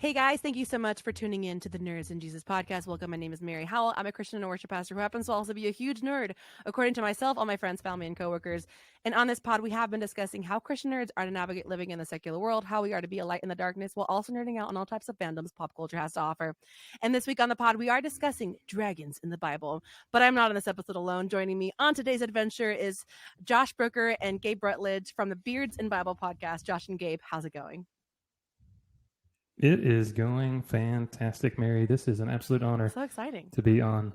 Hey guys, thank you so much for tuning in to the Nerds and Jesus podcast. Welcome. My name is Mary Howell. I'm a Christian and worship pastor who happens to also be a huge nerd, according to myself, all my friends, family, and coworkers. And on this pod, we have been discussing how Christian nerds are to navigate living in the secular world, how we are to be a light in the darkness, while also nerding out on all types of fandoms pop culture has to offer. And this week on the pod, we are discussing dragons in the Bible. But I'm not on this episode alone. Joining me on today's adventure is Josh Brooker and Gabe Rutledge from the Beards in Bible podcast. Josh and Gabe, how's it going? It is going fantastic, Mary. This is an absolute honor. So exciting to be on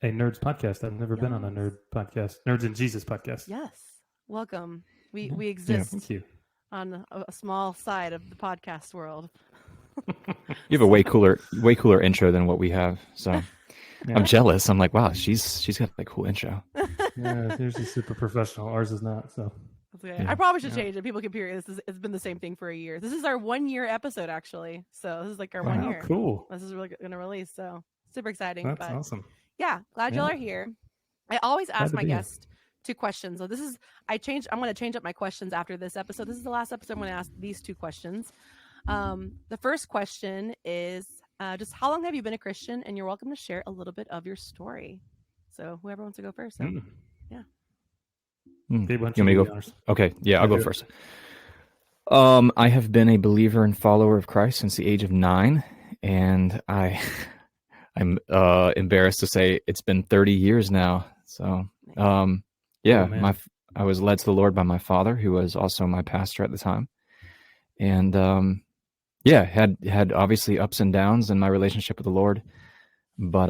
a Nerds podcast. I've never been on a nerd podcast, Nerds and Jesus podcast. Yes, welcome. We exist thank you. on a small side of the podcast world. You have a way cooler intro than what we have. So I'm jealous. I'm like, wow, she's got a cool intro. Yeah, yours is super professional. Ours is not. So. Okay. Yeah. I probably should change it. People can hear it's been the same thing for a year. This is our 1 year episode, actually. So this is like our 1 year. Cool. This is really going to release. So super exciting. That's awesome. Yeah, glad y'all are here. I always ask my guests 2 questions. So I'm going to change up my questions after this episode. This is the last episode. I'm going to ask these 2 questions. The first question is just how long have you been a Christian? And you're welcome to share a little bit of your story. So whoever wants to go first. So, yeah. You want me to go? Okay, yeah, I'll go first. I have been a believer and follower of Christ since the age of 9, and I'm embarrassed to say it's been 30 years now. So, I was led to the Lord by my father, who was also my pastor at the time, and had obviously ups and downs in my relationship with the Lord, but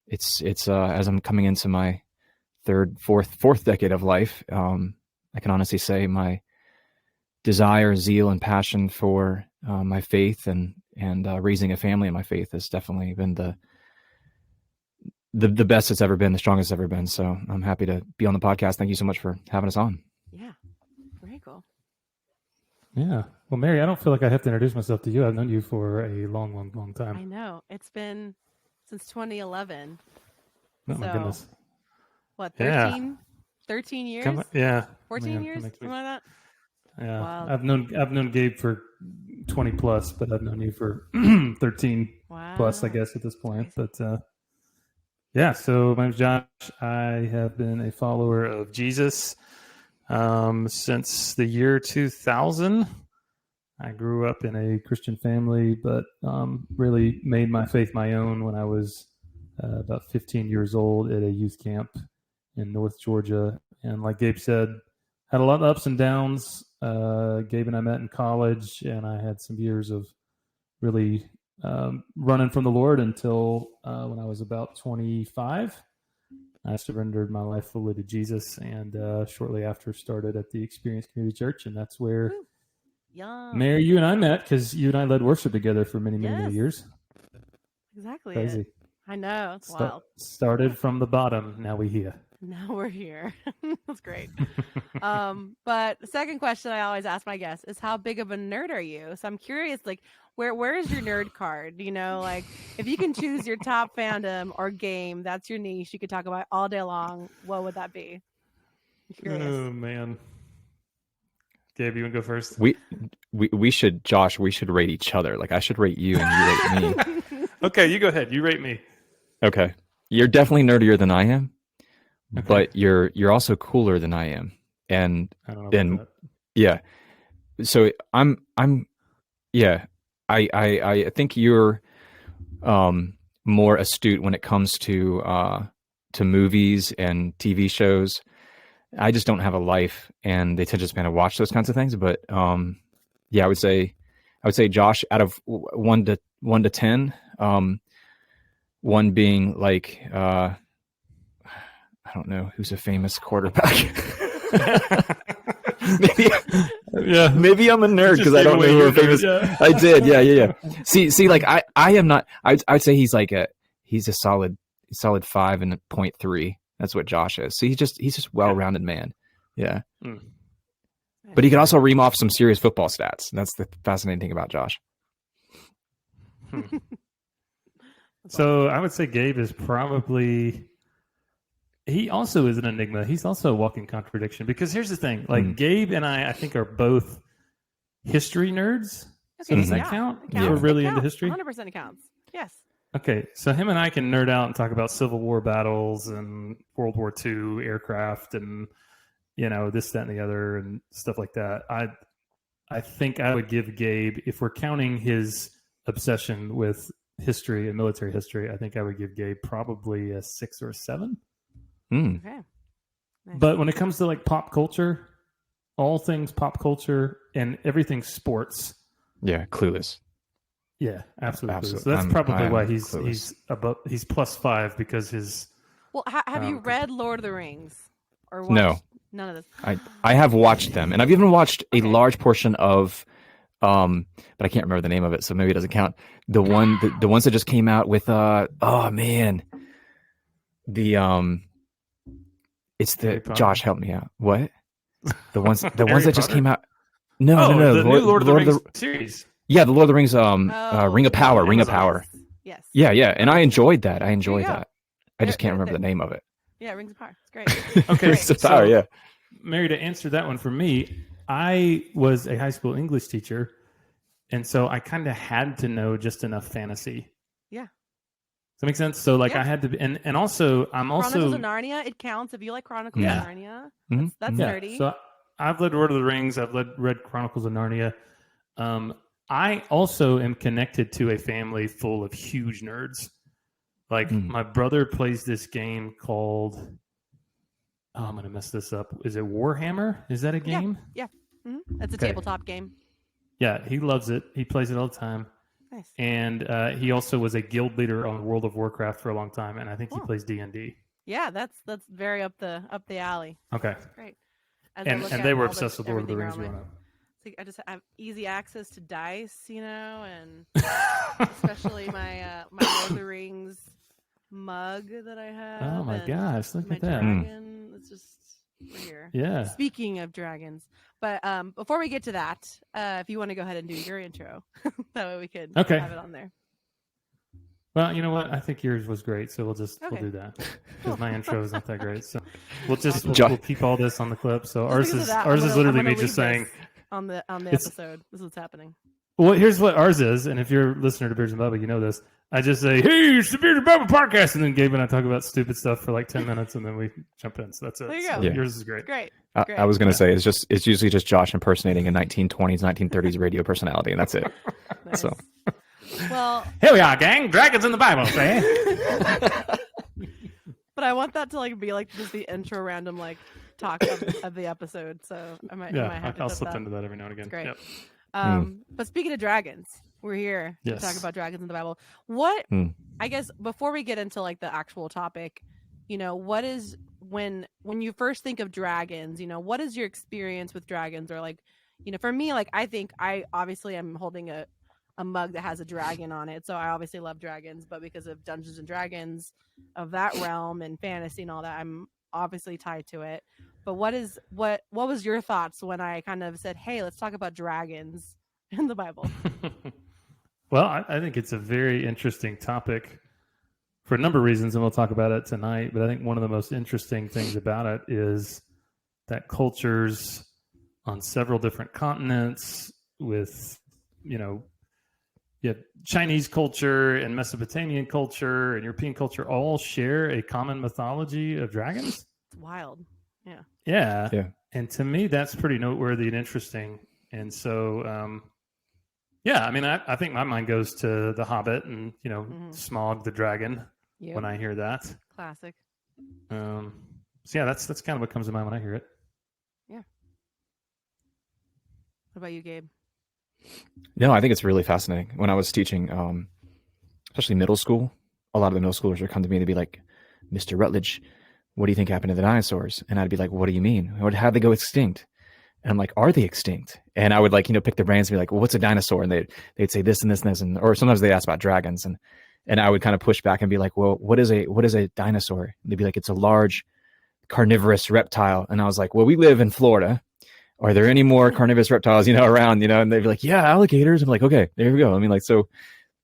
it's as I'm coming into my fourth decade of life, I can honestly say my desire, zeal, and passion for my faith and raising a family in my faith has definitely been the best it's ever been, the strongest it's ever been. So I'm happy to be on the podcast. Thank you so much for having us on. Yeah, very cool. Yeah. Well, Mary, I don't feel like I have to introduce myself to you. I've known you for a long time. I know. It's been since 2011. Oh, my goodness. What, 13 years? 14 years? Something like that? Yeah. Wow. I've known Gabe for 20 plus, but I've known you for 13 plus, I guess, at this point. But so my name's Josh. I have been a follower of Jesus since the year 2000. I grew up in a Christian family, but really made my faith my own when I was about 15 years old at a youth camp in North Georgia. And like Gabe said, had a lot of ups and downs. Gabe and I met in college, and I had some years of really running from the Lord until when I was about 25. I surrendered my life fully to Jesus, and shortly after started at the Experience Community Church, and that's where Mary, you and I met, because you and I led worship together for many years. Exactly. Crazy. I know. It's wild. Started from the bottom. Now we're here. That's great. But the second question I always ask my guests is, how big of a nerd are you? So I'm curious, like, where is your nerd card? You know, like, if you can choose your top fandom or game, that's your niche, you could talk about all day long, what would that be? I'm curious. Oh, man. Gabe, you want to go first? We should, Josh, rate each other. Like, I should rate you and you rate me. Okay, you go ahead. You rate me. Okay. You're definitely nerdier than I am. Okay. But you're also cooler than I am, and I don't know about that. Yeah. So I think you're more astute when it comes to movies and TV shows. I just don't have a life, and they tend to just kind of watch those kinds of things. But I would say Josh, out of 1 to 10, 1 being like. I don't know who's a famous quarterback. maybe I'm a nerd because I don't know who are famous. Yeah. I did, yeah. See, like I am not. I'd say he's a solid 5.3. That's what Josh is. So he's just well-rounded man. Yeah. But he can also ream off some serious football stats. And that's the fascinating thing about Josh. So I would say Gabe is probably. He also is an enigma. He's also a walking contradiction, because here's the thing. Like Gabe and I think, are both history nerds. So does that count? Yeah, we're really into history. 100% it counts. Yes. Okay, so him and I can nerd out and talk about Civil War battles and World War II aircraft and this, that, and the other and stuff like that. I think I would give Gabe, if we're counting his obsession with history and military history, I think I would give Gabe probably a 6 or a 7. Okay. Nice. But when it comes to like pop culture, all things pop culture and everything sports. Yeah, clueless. Yeah, absolutely. So that's probably why he's +5 because his. Well, have you read Lord of the Rings or watched no? None of this. I have watched them, and I've even watched a large portion of, but I can't remember the name of it, so maybe it doesn't count. The ones that just came out with it's the Josh, help me out. What? The ones that just came out. No. The new Lord of the Rings series. Yeah, the Lord of the Rings Ring of Power. Ring of Power. Yes. Yeah, and I enjoyed that. I just can't remember the name of it. Yeah, Rings of Power. It's great. Okay, Rings of Power, yeah. Mary, to answer that one for me, I was a high school English teacher, and so I kind of had to know just enough fantasy. Yeah. Does that make sense? So, like, I had to, and also, Chronicles of Narnia, it counts if you like Chronicles of Narnia. That's nerdy. So, I've read Lord of the Rings. I've read Chronicles of Narnia. I also am connected to a family full of huge nerds. Like, my brother plays this game called, I'm going to mess this up. Is it Warhammer? Is that a game? Yeah. Mm-hmm. It's a tabletop game. Yeah, he loves it. He plays it all the time. Nice. And he also was a guild leader on World of Warcraft for a long time, and I think he plays D&D. Yeah, that's very up the alley. Okay. That's great. And they were obsessed with Lord of the Rings growing up. I just have easy access to dice, and especially my Lord of the Rings mug that I have. Oh my gosh, look at that. Dragon. It's just right here. Yeah. Speaking of dragons. But before we get to that, if you want to go ahead and do your intro, that way we could have it on there. Well, you know what? I think yours was great, so we'll do that because my intro is not that great. So we'll keep all this on the clip. So ours is literally me just saying on the episode. This is what's happening. Well, here's what ours is, and if you're a listener to Beers and Bubba, you know this. I just say, "Hey, it's the Beers and Bubba podcast," and then Gabe and I talk about stupid stuff for like 10 minutes, and then we jump in. So that's it. There you go. So yours is great. Great. I was going to say it's usually just Josh impersonating a 1920s, 1930s radio personality, and that's it. Nice. So. Well, here we are, gang. Dragons in the Bible, say. But I want that to be just the intro random talk of the episode. So I might have to I'll slip into that every now and again. That's great. Yep. But speaking of dragons, we're here to talk about dragons in the Bible. What I guess before we get into the actual topic, what is when you first think of dragons, what is your experience with dragons? Or for me, I think I obviously am holding a mug that has a dragon on it, so I obviously love dragons, but because of Dungeons and Dragons of that realm and fantasy and all that, I'm obviously tied to it. But what was your thoughts when I kind of said, hey, let's talk about dragons in the Bible? Well, I think it's a very interesting topic for a number of reasons, and we'll talk about it tonight. But I think one of the most interesting things about it is that cultures on several different continents with, Chinese culture and Mesopotamian culture and European culture all share a common mythology of dragons. It's wild. Yeah. Yeah. And to me, that's pretty noteworthy and interesting. And so, I think my mind goes to The Hobbit and, Smaug the dragon when I hear that. Classic. That's kind of what comes to mind when I hear it. Yeah. What about you, Gabe? No, I think it's really fascinating. When I was teaching, especially middle school, a lot of the middle schoolers would come to me to be like, Mr. Rutledge, what do you think happened to the dinosaurs? And I'd be like, what do you mean? How'd they go extinct? And I'm like, are they extinct? And I would pick their brains and be like, well, what's a dinosaur? And they'd say this and this and this, or sometimes they'd ask about dragons. And I would kind of push back and be like, well, what is a dinosaur? And they'd be like, it's a large carnivorous reptile. And I was like, well, we live in Florida. Are there any more carnivorous reptiles, around, and they'd be like, yeah, alligators. I'm like, okay, there we go. I mean, so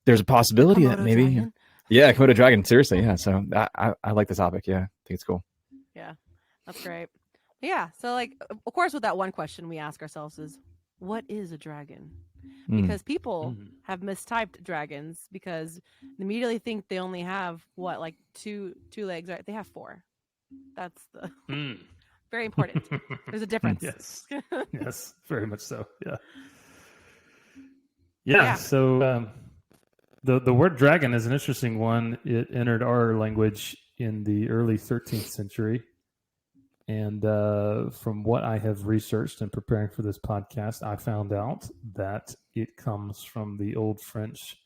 there's a possibility that maybe, dragon. Yeah, Komodo dragon. Seriously. Yeah. So I like the topic. Yeah. I think it's cool. Yeah, that's great. Yeah. So of course, with that one question we ask ourselves is, what is a dragon? because people have mistyped dragons because they immediately think they only have like two legs, right? They have 4. That's the very important. There's a difference. Yes, very much so. Yeah. So the word dragon is an interesting one. It entered our language in the early 13th century. And from what I have researched in preparing for this podcast, I found out that it comes from the Old French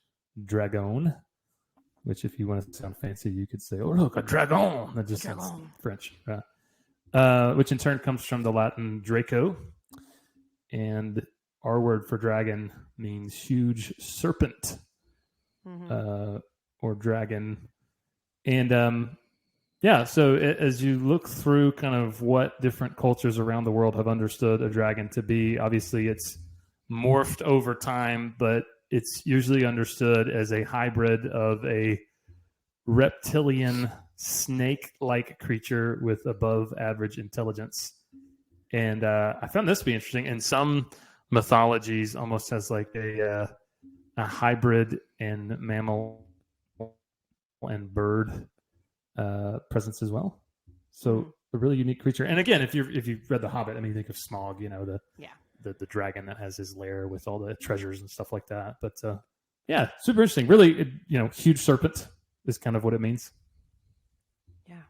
dragon, which if you want to sound fancy, you could say, oh, look, a dragon. That just sounds French. Which in turn comes from the Latin Draco. And our word for dragon means huge serpent or dragon. And so as you look through kind of what different cultures around the world have understood a dragon to be, obviously it's morphed over time, but it's usually understood as a hybrid of a reptilian snake-like creature with above average intelligence. And I found this to be interesting. In some mythologies, almost has like a hybrid and mammal and bird presence as well. So a really unique creature. And again, if you've read The Hobbit, I mean, you think of Smaug, the dragon that has his lair with all the treasures and stuff like that. But super interesting. Really, huge serpent is kind of what it means. Yeah,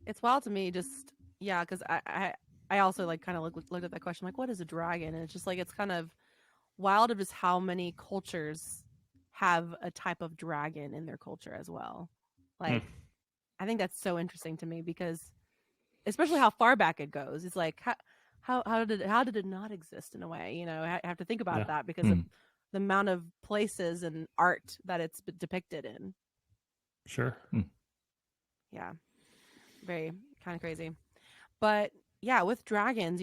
it's wild to me. Just because I also like kind of looked at that question, like, what is a dragon? And it's just like, it's kind of wild of just how many cultures have a type of dragon in their culture as well. Like, I think that's so interesting to me because, especially how far back it goes. It's like, how did it not exist in a way? I have to think about that because of the amount of places and art that it's depicted in. Sure. Yeah, very kind of crazy. But with dragons,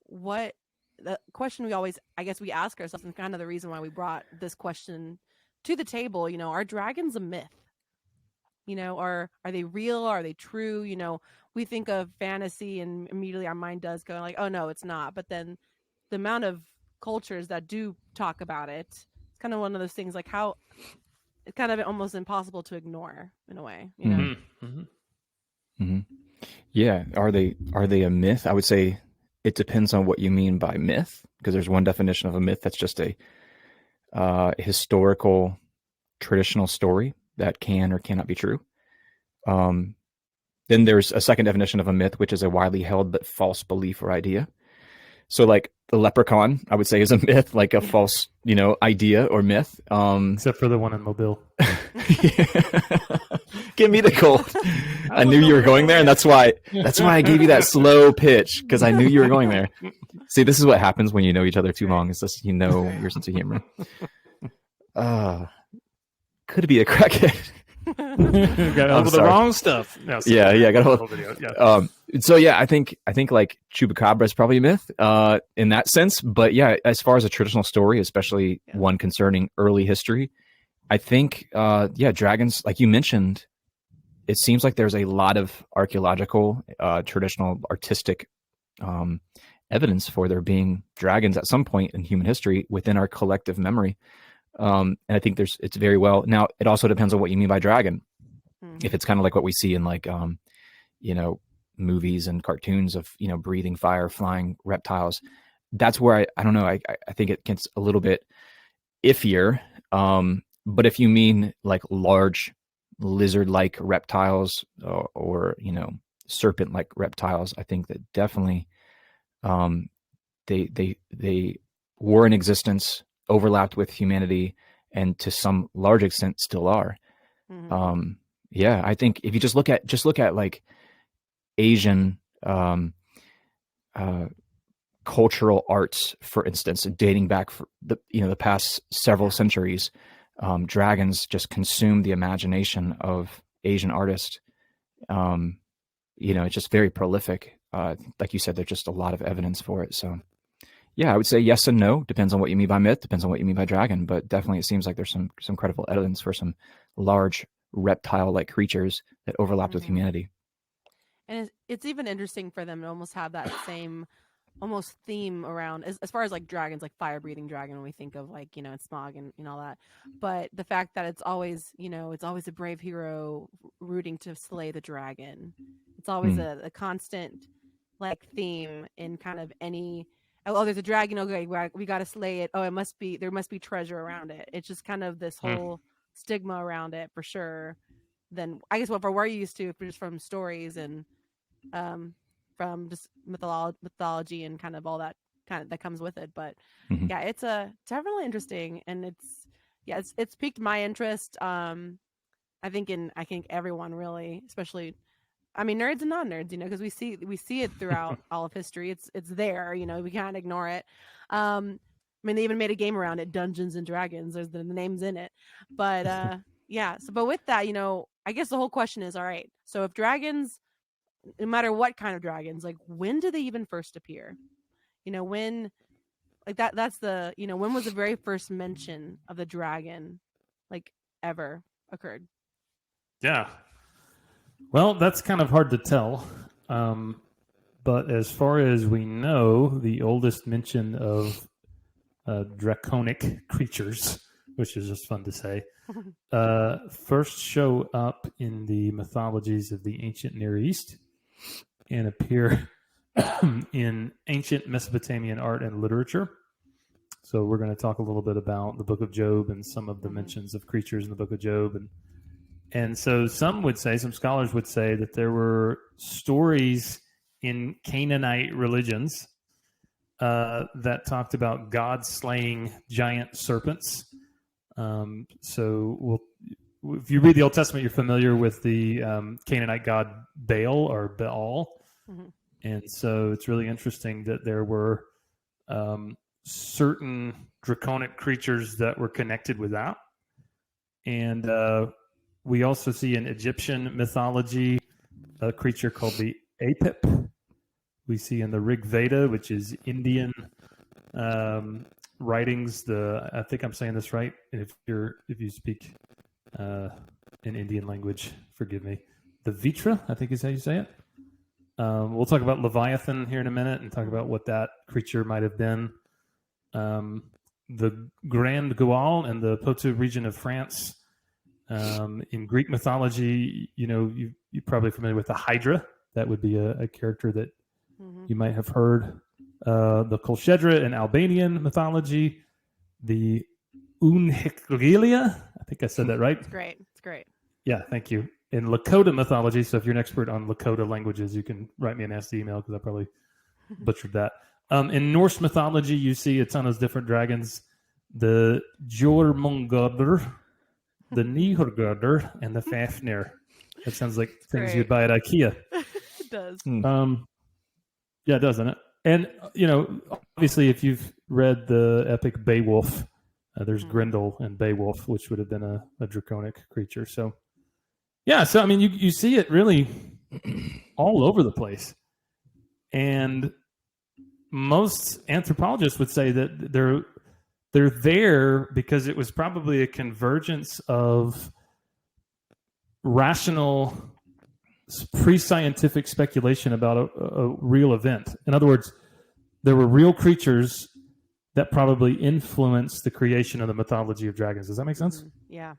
what the question we always, I guess we ask ourselves, and kind of the reason why we brought this question to the table, are dragons a myth? Are they real? Are they true? We think of fantasy and immediately our mind does go like, oh no, it's not. But then the amount of cultures that do talk about it, it's kind of one of those things like how it's kind of almost impossible to ignore in a way, Yeah. Are they a myth? I would say it depends on what you mean by myth, because there's one definition of a myth that's just a historical traditional story that can or cannot be true. Then there's a second definition of a myth, which is a widely held but false belief or idea. So like the leprechaun, I would say, is a myth, like a false, idea or myth. Except for the one in Mobile. Give me the gold. I knew you were going there, and that's why I gave you that slow pitch, because I knew you were going there. See, this is what happens when you know each other too long. It's just your sense of humor. Could be a crackhead. Got hold of the wrong stuff. No, got a hold. I think like Chupacabra is probably a myth in that sense. But as far as a traditional story, especially one concerning early history, I think dragons, like you mentioned, it seems like there's a lot of archaeological, traditional, artistic evidence for there being dragons at some point in human history within our collective memory. And I think it's very well. Now, it also depends on what you mean by dragon. If it's kind of like what we see in like, movies and cartoons of, breathing fire, flying reptiles, that's where I don't know. I think it gets a little bit iffier. But if you mean like large lizard-like reptiles or serpent-like reptiles, I think that definitely they were in existence, overlapped with humanity, and to some large extent still are. I think if you just look at like Asian cultural arts, for instance, dating back for the past several centuries, dragons just consume the imagination of Asian artists. It's just very prolific. Like you said, there's just a lot of evidence for it. So I would say yes and no. Depends on what you mean by myth. Depends on what you mean by dragon. But definitely, it seems like there's some credible evidence for some large reptile-like creatures that overlapped with humanity. And it's even interesting for them to almost have that same almost theme around as far as like dragons, like fire breathing dragon, when we think of like, you know, and Smog and all that. But the fact that it's always, you know, it's always a brave hero rooting to slay the dragon. It's always a constant like theme in kind of any, oh, there's a dragon, okay, we got to slay it. Oh, there must be treasure around it. It's just kind of this whole stigma around it for sure. Then I guess what we're used to just from stories and from just mythology and kind of all that that comes with it. But yeah, it's definitely interesting, and it's piqued my interest. I think everyone really, especially, I mean, nerds and non-nerds, you know, because we see it throughout all of history. It's there, you know, we can't ignore it. I mean, they even made a game around it, Dungeons and Dragons. There's the names in it, but yeah. So, but with that, you know, I guess the whole question is, all right, so if dragons, no matter what kind of dragons, like when do they even first appear? You know, when, like that's the, you know, when was the very first mention of the dragon like ever occurred? Yeah. Well, that's kind of hard to tell. But as far as we know, the oldest mention of draconic creatures, which is just fun to say, first show up in the mythologies of the ancient Near East and appear in ancient Mesopotamian art and literature. So we're going to talk a little bit about the Book of Job and some of the mentions of creatures in the Book of Job. And so some scholars would say that there were stories in Canaanite religions that talked about God slaying giant serpents. So if you read the Old Testament, you're familiar with the Canaanite god Baal or Baal. And so it's really interesting that there were certain draconic creatures that were connected with that. And we also see in Egyptian mythology a creature called the Apip. We see in the Rig Veda, which is Indian writings, I think I'm saying this right. If you speak an Indian language, forgive me. The Vitra, I think is how you say it. We'll talk about Leviathan here in a minute and talk about what that creature might have been. The Grand Goal in the Poitou region of France. In Greek mythology, you know, you're probably familiar with the Hydra. That would be a character that you might have heard. The Kolchedra in Albanian mythology. The Unhikrilia, I think I said that right. It's great. Yeah, thank you. In Lakota mythology, so if you're an expert on Lakota languages, you can write me a nasty email because I probably butchered that. In Norse mythology, you see a ton of different dragons. The Jormungandr, the Nihurgardr, and the Fafnir. That sounds like things you'd buy at IKEA. It does. Yeah, doesn't it? And, you know, obviously, if you've read the epic Beowulf, there's Grendel and Beowulf, which would have been a draconic creature. So, yeah, so, I mean, you see it really all over the place. And most anthropologists would say that they're there because it was probably a convergence of rational pre-scientific speculation about a real event. In other words, there were real creatures that probably influenced the creation of the mythology of dragons. Does that make sense? Yeah.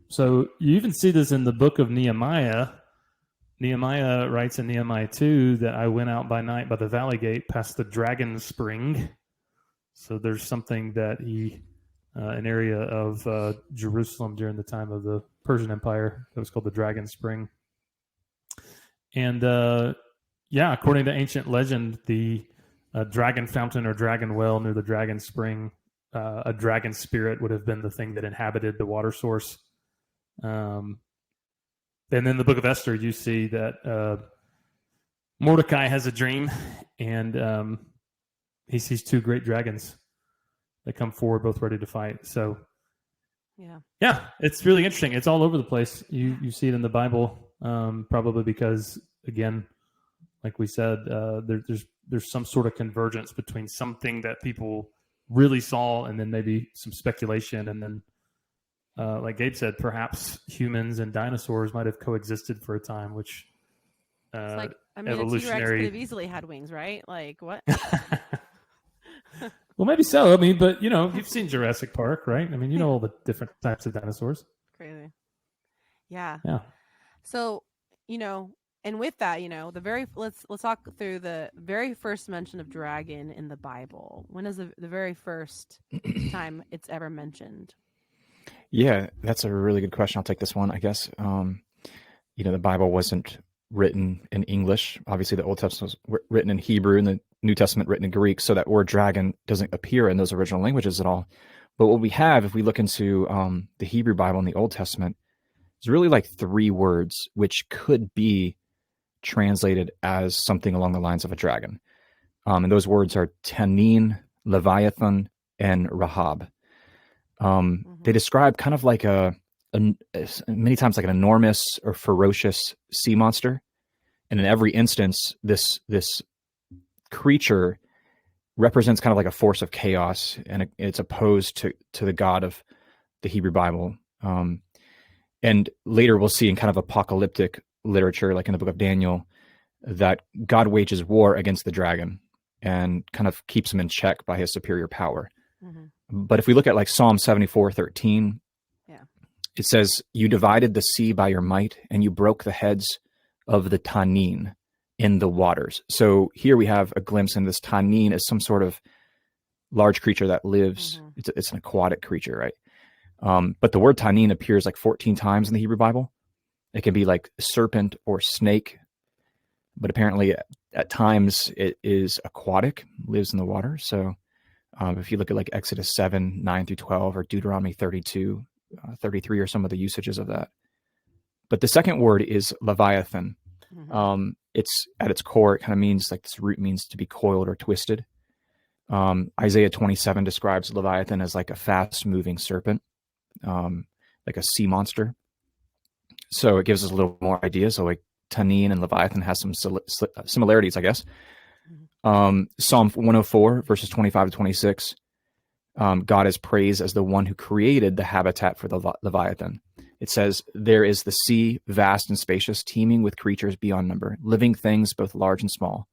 So you even see this in the book of Nehemiah. Nehemiah writes in Nehemiah 2 that I went out by night by the valley gate past the dragon spring. So there's something that an area of Jerusalem during the time of the Persian Empire that was called the Dragon Spring. And according to ancient legend, the dragon fountain or dragon well near the dragon spring, a dragon spirit would have been the thing that inhabited the water source. And then in the book of Esther, you see that Mordecai has a dream, and he sees two great dragons that come forward, both ready to fight. So, yeah, it's really interesting. It's all over the place. You see it in the Bible, probably because, again, like we said, there's some sort of convergence between something that people really saw and then maybe some speculation, and then, like Gabe said, perhaps humans and dinosaurs might have coexisted for a time, which It's like, I mean, a T-Rex could have easily had wings, right? Like, what? Well, maybe so. I mean, but you've seen Jurassic Park, right? I mean, all the different types of dinosaurs. Crazy. Yeah. Yeah. So, and with that, let's talk through the very first mention of dragon in the Bible. When is the very first time it's ever mentioned? Yeah, that's a really good question. I'll take this one, I guess. The Bible wasn't written in English. Obviously, the Old Testament was written in Hebrew and the New Testament written in Greek, so that word dragon doesn't appear in those original languages at all. But what we have, if we look into the Hebrew Bible and the Old Testament, is really like 3 words, which could be translated as something along the lines of a dragon. And those words are Tanin, Leviathan, and Rahab. They describe kind of like many times like an enormous or ferocious sea monster. And in every instance, this creature represents kind of like a force of chaos, and it's opposed to the God of the Hebrew Bible. And later we'll see in kind of apocalyptic literature, like in the book of Daniel, that God wages war against the dragon and kind of keeps him in check by his superior power. Mm-hmm. But if we look at like Psalm 74:13, it says, "You divided the sea by your might, and you broke the heads of the Tanin in the waters." So here we have a glimpse in this Tanin as some sort of large creature that lives. Mm-hmm. It's an aquatic creature, right? But the word Tanin appears like 14 times in the Hebrew Bible. It can be like serpent or snake, but apparently at times it is aquatic, lives in the water. So if you look at like Exodus 7:9-12 or Deuteronomy 32:33 or some of the usages of that. But the second word is Leviathan. Mm-hmm. It's at its core, it kind of means like this root means to be coiled or twisted. Isaiah 27 describes Leviathan as like a fast moving serpent, like a sea monster. So it gives us a little more idea. So like Tanin and Leviathan has some similarities, I guess. Psalm 104 verses 25-26. God is praised as the one who created the habitat for the Leviathan. It says, "There is the sea, vast and spacious, teeming with creatures beyond number, living things both large and small.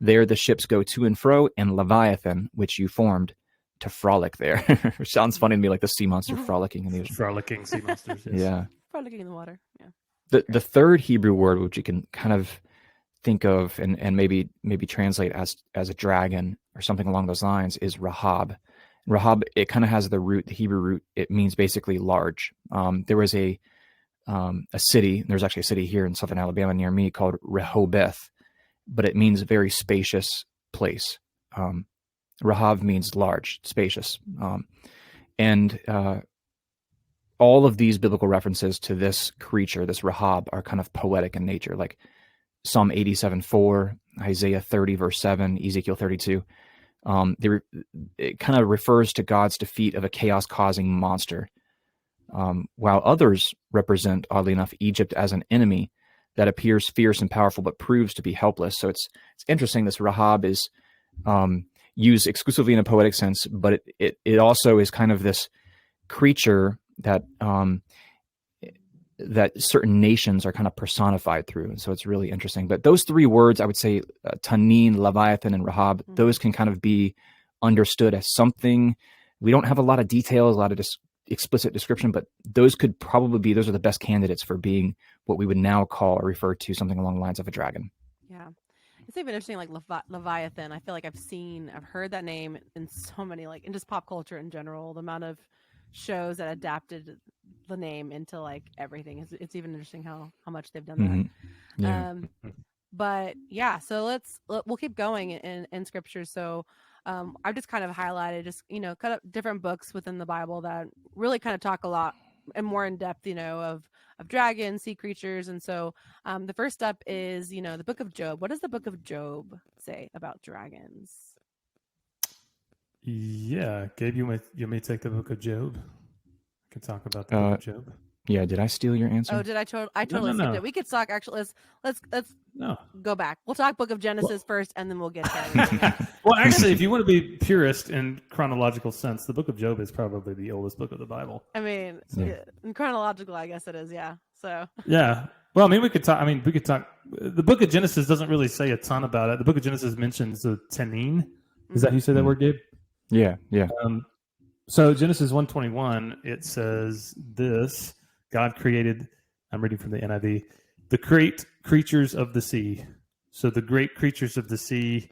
There the ships go to and fro, and Leviathan, which you formed, to frolic there." Which sounds funny to me, like the sea monster frolicking in the ocean. Frolicking sea monsters, yes. Yeah. Frolicking in the water, yeah. The third Hebrew word, which you can kind of think of and maybe translate as a dragon or something along those lines, is Rahab. Rahab, it kind of has the Hebrew root. It means basically large. There was a city, there's actually a city here in southern Alabama near me called Rehoboth, but it means very spacious place. Rahab means large, spacious. And all of these biblical references to this creature, this Rahab, are kind of poetic in nature, like Psalm 87:4, Isaiah 30 verse 7, Ezekiel 32. It kind of refers to God's defeat of a chaos-causing monster, while others represent, oddly enough, Egypt as an enemy that appears fierce and powerful but proves to be helpless. So it's interesting. This Rahab is used exclusively in a poetic sense, but it also is kind of this creature that certain nations are kind of personified through. And so it's really interesting. But those 3 words, I would say, Tanin, Leviathan, and Rahab, those can kind of be understood as something. We don't have a lot of details, a lot of explicit description, but those could probably be, those are the best candidates for being what we would now call or refer to something along the lines of a dragon. Yeah. It's even interesting, like Leviathan. I feel like I've heard that name in so many, like in just pop culture in general, the amount of shows that adapted the name into like everything. It's even interesting how much they've done that. Yeah. But yeah, so we'll keep going in scripture. So I've just kind of highlighted just, kind of different books within the Bible that really kind of talk a lot and more in depth, of dragons, sea creatures. And so the first step is, the book of Job. What does the book of Job say about dragons? Yeah, Gabe, you may take the book of Job. I can talk about the book of Job. Yeah, did I steal your answer? Oh, did I totally skipped it. We could talk. Actually, let's go back. We'll talk book of Genesis first, and then we'll get to Well, actually, if you want to be purist in chronological sense, the book of Job is probably the oldest book of the Bible. I mean, in chronological, I guess it is. Yeah. So. Yeah. Well, I mean, we could talk. The book of Genesis doesn't really say a ton about it. The book of Genesis mentions the tenin. Is that how you say that word, Gabe? Yeah. So Genesis 1:21, it says this: God created. I'm reading from the NIV. The great creatures of the sea. So the great creatures of the sea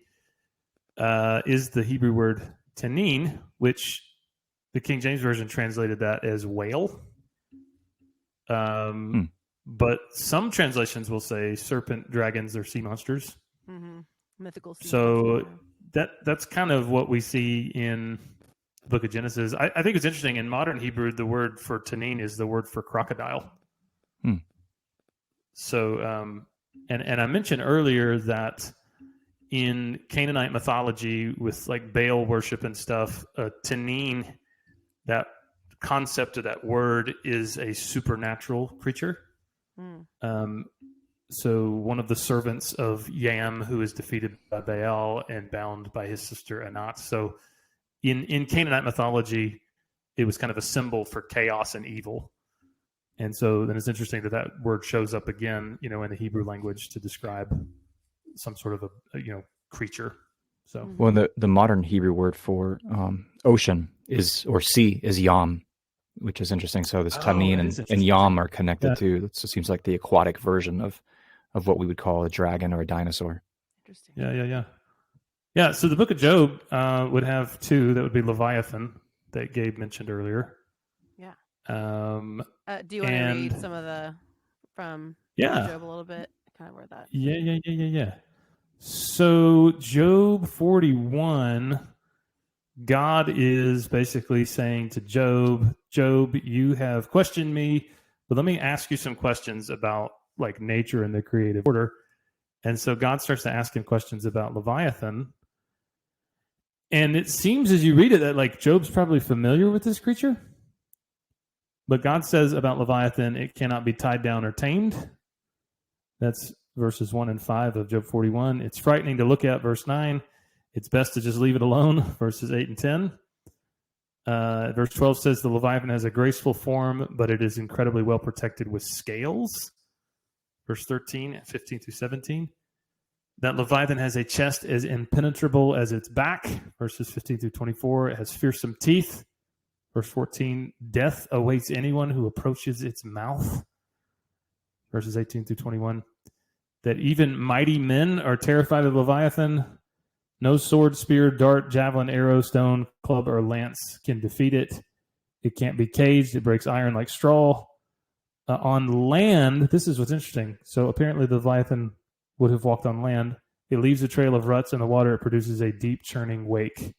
is the Hebrew word tenin, which the King James Version translated that as whale. But some translations will say serpent, dragons, or sea monsters. Mm-hmm. Mythical sea So monster, that's kind of what we see in the book of Genesis. I think it's interesting. In modern Hebrew, the word for tenin is the word for crocodile. So, and I mentioned earlier that in Canaanite mythology, with like Baal worship and stuff, tenin, that concept of that word is a supernatural creature. So one of the servants of Yam, who is defeated by Baal and bound by his sister Anat. So in Canaanite mythology, it was kind of a symbol for chaos and evil. And so then it's interesting that word shows up again, in the Hebrew language to describe some sort of a creature. So well, the modern Hebrew word for ocean or sea is yam, which is interesting. So this tanin and yam are connected too. So it seems like the aquatic version of what we would call a dragon or a dinosaur. Interesting. Yeah. So the book of Job would have two. That would be Leviathan that Gabe mentioned earlier. Yeah. Do you want to read some of the from Job a little bit? Kind of where that. Yeah. So Job 41, God is basically saying to Job, you have questioned me, but let me ask you some questions about like nature and the creative order. And so God starts to ask him questions about Leviathan. And it seems as you read it that like Job's probably familiar with this creature. But God says about Leviathan, it cannot be tied down or tamed. That's verses 1 and 5 of Job 41. It's frightening to look at, verse 9. It's best to just leave it alone, verses 8 and 10. Verse 12 says the Leviathan has a graceful form, but it is incredibly well protected with scales. Verse 13, 15 through 17. That Leviathan has a chest as impenetrable as its back. Verses 15 through 24. It has fearsome teeth. Verse 14, death awaits anyone who approaches its mouth. Verses 18 through 21. That even mighty men are terrified of Leviathan. No sword, spear, dart, javelin, arrow, stone, club, or lance can defeat it. It can't be caged. It breaks iron like straw. On land, this is what's interesting. So apparently the Leviathan would have walked on land. It leaves a trail of ruts in the water. It produces a deep churning wake.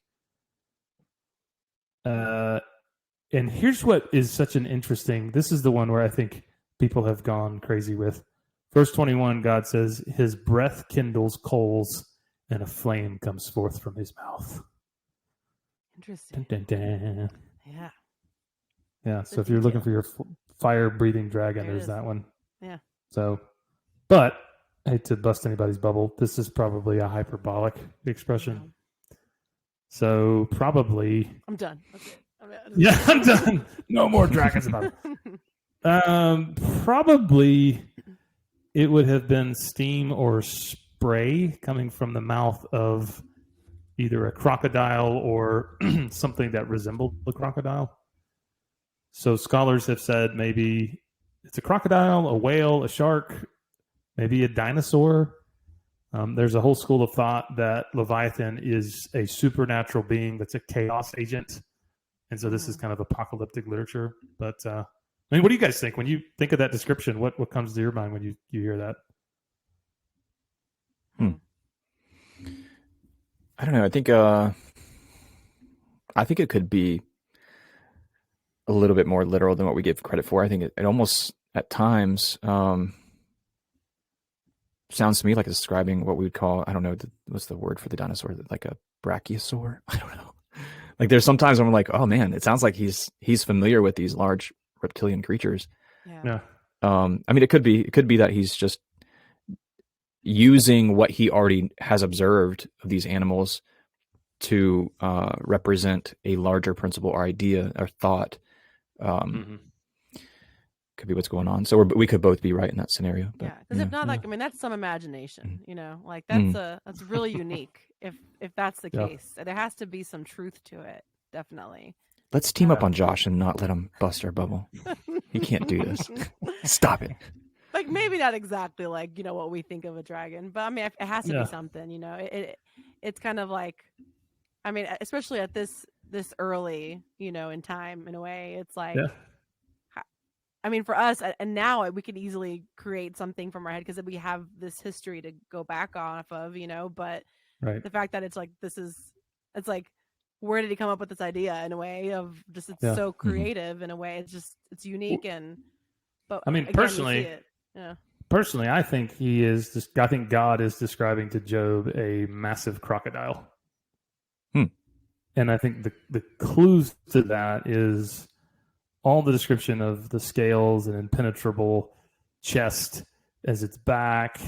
And here's what is such an interesting, this is the one where I think people have gone crazy with. Verse 21, God says, his breath kindles coals and a flame comes forth from his mouth. Interesting. Dun, dun, dun. Yeah. Yeah, so if you're looking for your fire-breathing dragon, there's that one. Yeah. So, but I hate to bust anybody's bubble. This is probably a hyperbolic expression. So probably... I'm done. Okay. Yeah, I'm done. No more dragons about it. Probably it would have been steam or spray coming from the mouth of either a crocodile or something that resembled a crocodile. So scholars have said maybe it's a crocodile, a whale, a shark, maybe a dinosaur. There's a whole school of thought that Leviathan is a supernatural being that's a chaos agent. And so this is kind of apocalyptic literature. But, I mean, what do you guys think? When you think of that description, what comes to your mind when you hear that? I don't know. I think it could be a little bit more literal than what we give credit for. I think it almost, at times, sounds to me like it's describing what we would call, I don't know, what's the word for the dinosaur? Like a brachiosaur? I don't know. Like there's sometimes when I'm like, oh man, it sounds like he's familiar with these large reptilian creatures. Yeah. I mean, it could be that he's just using what he already has observed of these animals to represent a larger principle or idea or thought. could be what's going on. So we could both be right in that scenario. But, yeah, because if not, like, I mean, that's some imagination, like that's really unique. If that's the case, there has to be some truth to it, definitely. Let's team up on Josh and not let him bust our bubble. He can't do this. Stop it. Like, maybe not exactly like what we think of a dragon, but I mean, it has to be something. It's kind of like, I mean, especially at this early, in time, in a way, it's like. Yeah. I mean, for us, and now we could easily create something from our head because we have this history to go back off of, but the fact that it's like, it's like, where did he come up with this idea in a way of just, it's so creative in a way. It's just, it's unique. But I mean, again, personally, I think I think God is describing to Job a massive crocodile. And I think the clues to that is all the description of the scales and impenetrable chest as its back,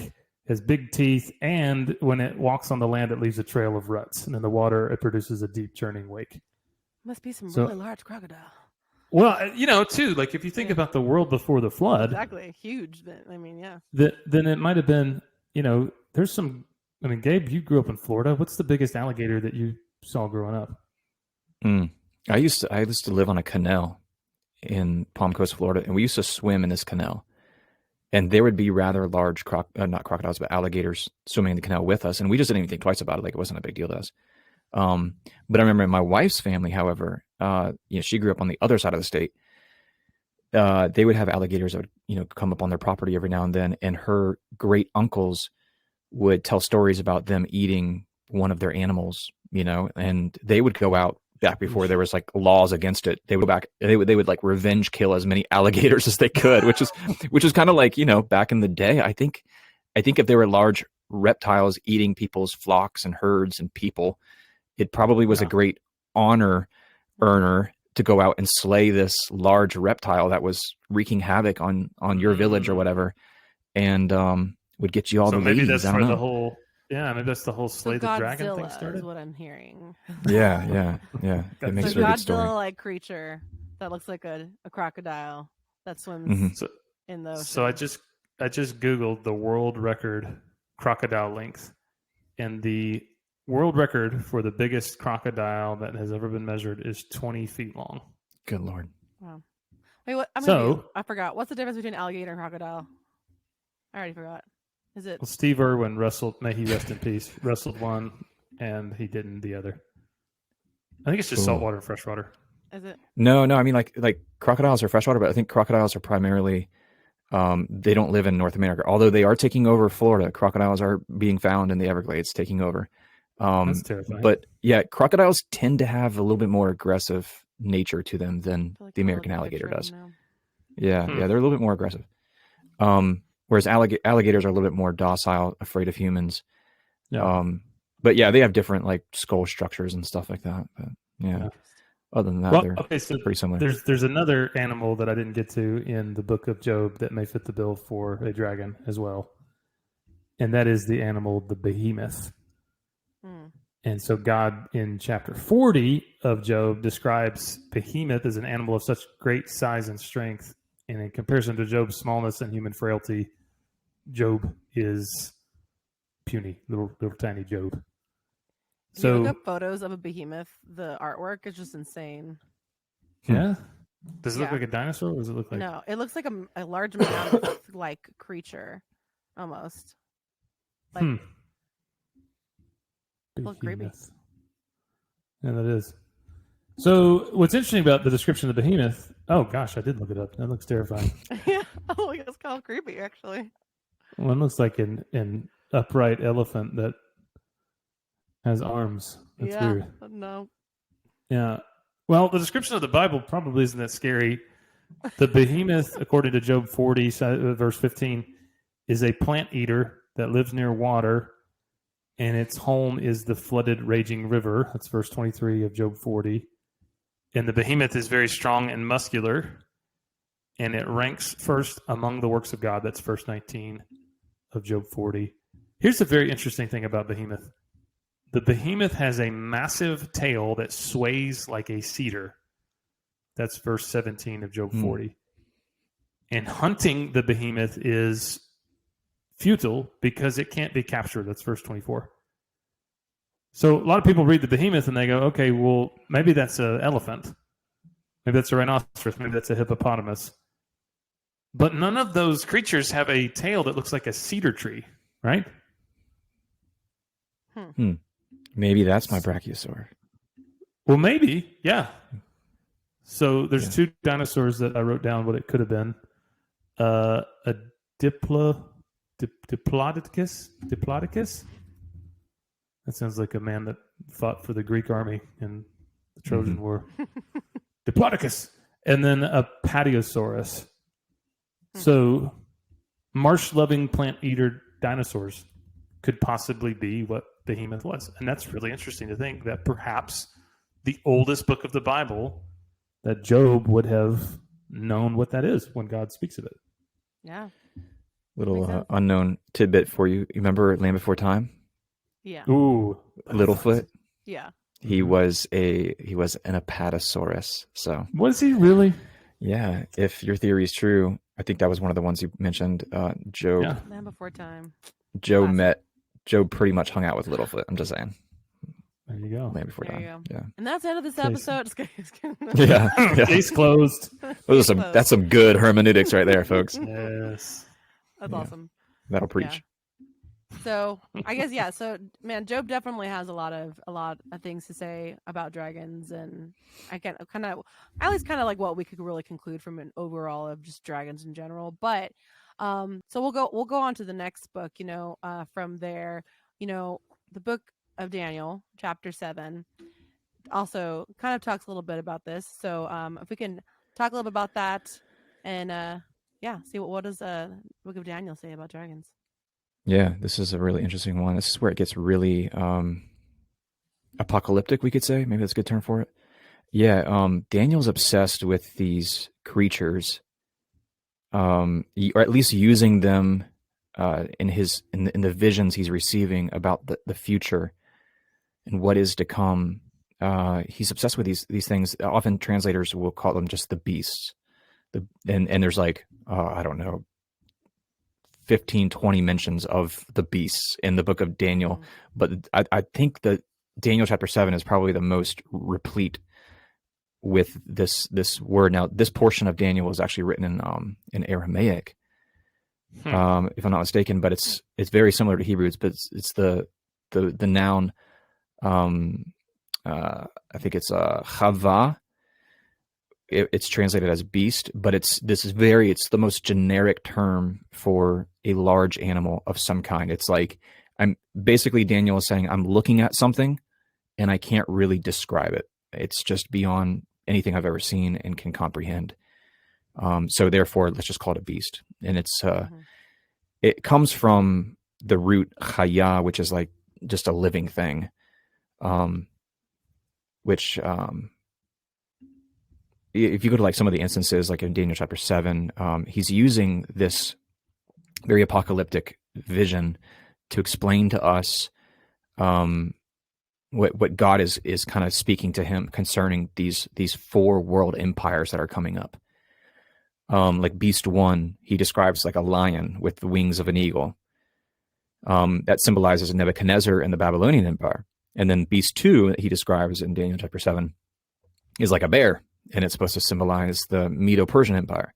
has big teeth, and when it walks on the land, it leaves a trail of ruts. And in the water, it produces a deep churning wake. Must be some really large crocodile. Well, too, like if you think about the world before the flood. Exactly. Huge. I mean, yeah. Then it might have been, there's some, I mean, Gabe, you grew up in Florida. What's the biggest alligator that you saw growing up? I used to live on a canal in Palm Coast, Florida, and we used to swim in this canal, and there would be rather large not crocodiles, but alligators swimming in the canal with us, and we just didn't even think twice about it. Like, it wasn't a big deal to us. But I remember my wife's family, however, she grew up on the other side of the state. They would have alligators that would, come up on their property every now and then, and her great uncles would tell stories about them eating one of their animals, and they would go out back before there was like laws against it. They would go back, they would like revenge kill as many alligators as they could, which is kind of like, back in the day, I think if there were large reptiles eating people's flocks and herds and people, it probably was a great honor earner to go out and slay this large reptile that was wreaking havoc on your village or whatever, and would get you all the maybe leads. That's where the whole maybe that's the whole slay the dragon thing started. Is what I'm hearing. Yeah. It makes for a good story. Godzilla-like creature that looks like a crocodile that swims in the ocean. So I just Googled the world record crocodile length, and the world record for the biggest crocodile that has ever been measured is 20 feet long. Good Lord. Wow. Wait, what? I forgot. What's the difference between alligator and crocodile? I already forgot. Is it? Well, Steve Irwin wrestled, may he rest in peace, wrestled one, and he didn't the other. I think it's just saltwater and freshwater. Is it? No. I mean, like crocodiles are freshwater, but I think crocodiles are primarily, they don't live in North America. Although they are taking over Florida. Crocodiles are being found in the Everglades, taking over. That's terrifying. But yeah, crocodiles tend to have a little bit more aggressive nature to them than the American alligator does. Yeah, they're a little bit more aggressive. Whereas alligators are a little bit more docile, afraid of humans. Yeah. But yeah, they have different like skull structures and stuff like that. But yeah. Other than that, they're pretty similar. There's another animal that I didn't get to in the book of Job that may fit the bill for a dragon as well. And that is the animal, the behemoth. And so God in chapter 40 of Job describes behemoth as an animal of such great size and strength. And in comparison to Job's smallness and human frailty, Job is puny, little tiny Job. So you look up photos of a behemoth, the artwork is just insane. Yeah? Does it look like a dinosaur, or does it look like... No, it looks like a large mammoth like creature, almost. Like, look creepy. Yeah, that is. So what's interesting about the description of the behemoth, oh gosh, I did look it up. That looks terrifying. Yeah, it's kind of creepy, actually. One looks like an upright elephant that has arms. That's weird. No. Yeah. Well, the description of the Bible probably isn't that scary. The behemoth, according to Job 40, verse 15, is a plant eater that lives near water, and its home is the flooded, raging river. That's verse 23 of Job 40. And the behemoth is very strong and muscular, and it ranks first among the works of God. That's verse 19 of Job 40. Here's the very interesting thing about behemoth. The behemoth has a massive tail that sways like a cedar. That's verse 17 of Job 40. And hunting the behemoth is futile because it can't be captured. That's verse 24. So a lot of people read the behemoth and they go, okay, well, maybe that's an elephant. Maybe that's a rhinoceros. Maybe that's a hippopotamus. But none of those creatures have a tail that looks like a cedar tree, right? Maybe that's my brachiosaur. Well, maybe, yeah. So there's two dinosaurs that I wrote down what it could have been. A Diplodocus? That sounds like a man that fought for the Greek army in the Trojan War. Diplodocus. And then a Patiosaurus. So marsh-loving, plant-eater dinosaurs could possibly be what behemoth was. And that's really interesting to think that perhaps the oldest book of the Bible, that Job would have known what that is when God speaks of it. Yeah. Little unknown tidbit for you. You remember Land Before Time? Yeah. Ooh. Littlefoot? Yeah. He was an Apatosaurus. So was he really? Yeah. If your theory is true, I think that was one of the ones you mentioned. Job. Yeah. Land Before Time. Job pretty much hung out with Littlefoot. I'm just saying. There you go. Land Before Time. Yeah. And that's the end of this episode. Yeah. Case closed. That's some good hermeneutics right there, folks. Yes. That's awesome. That'll preach. Yeah. So I guess So man, Job definitely has a lot of things to say about dragons, and I can kind of at least kind of like what we could really conclude from an overall of just dragons in general. But so we'll go on to the next book. From there, the book of Daniel, chapter 7, also kind of talks a little bit about this. So if we can talk a little bit about that, and see what does the book of Daniel say about dragons. Yeah, this is a really interesting one. This is where it gets really apocalyptic, we could say. Maybe that's a good term for it. Yeah, Daniel's obsessed with these creatures, or at least using them in the visions he's receiving about the future and what is to come. He's obsessed with these things. Often translators will call them just the beasts. And there's like, I don't know, 15, 20 mentions of the beasts in the book of Daniel. But I think that Daniel chapter 7 is probably the most replete with this word. Now, this portion of Daniel was actually written in Aramaic, if I'm not mistaken, but it's very similar to Hebrews, but it's the noun, I think it's chava. It's translated as beast, but it's the most generic term for a large animal of some kind. It's like Daniel is saying, I'm looking at something and I can't really describe it. It's just beyond anything I've ever seen and can comprehend. So therefore, let's just call it a beast. And it comes from the root chaya, which is like just a living thing, which if you go to like some of the instances, like in Daniel chapter 7, he's using this very apocalyptic vision to explain to us what God is kind of speaking to him concerning these 4 world empires that are coming up. Like Beast 1, he describes like a lion with the wings of an eagle. That symbolizes Nebuchadnezzar and the Babylonian Empire. And then Beast 2, that he describes in Daniel chapter 7, is like a bear, and it's supposed to symbolize the Medo-Persian Empire.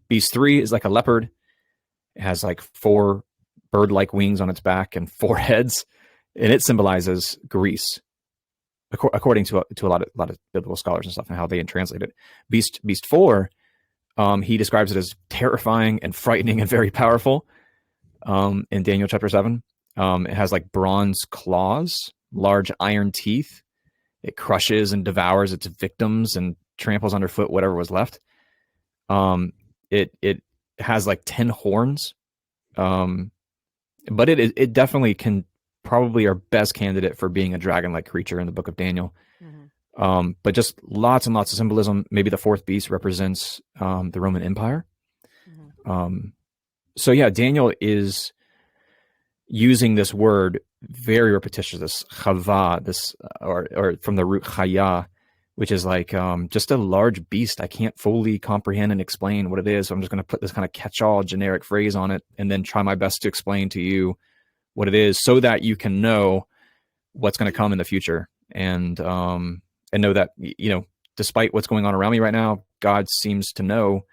Beast 3 is like a leopard. It has like 4 bird-like wings on its back and 4 heads, and it symbolizes Greece, according to a lot of biblical scholars and stuff, and how they translate it. Beast 4, he describes it as terrifying and frightening and very powerful. In Daniel chapter 7, it has like bronze claws, large iron teeth. It crushes and devours its victims and tramples underfoot whatever was left. It has like 10 horns, but it definitely can probably our best candidate for being a dragon-like creature in the book of Daniel. But just lots and lots of symbolism. Maybe the 4th beast represents the Roman Empire. So yeah, Daniel is using this word very repetitious, this chava, this or from the root chaya, which is like just a large beast. I can't fully comprehend and explain what it is. So I'm just going to put this kind of catch-all generic phrase on it and then try my best to explain to you what it is so that you can know what's going to come in the future and know that, despite what's going on around me right now, God seems to know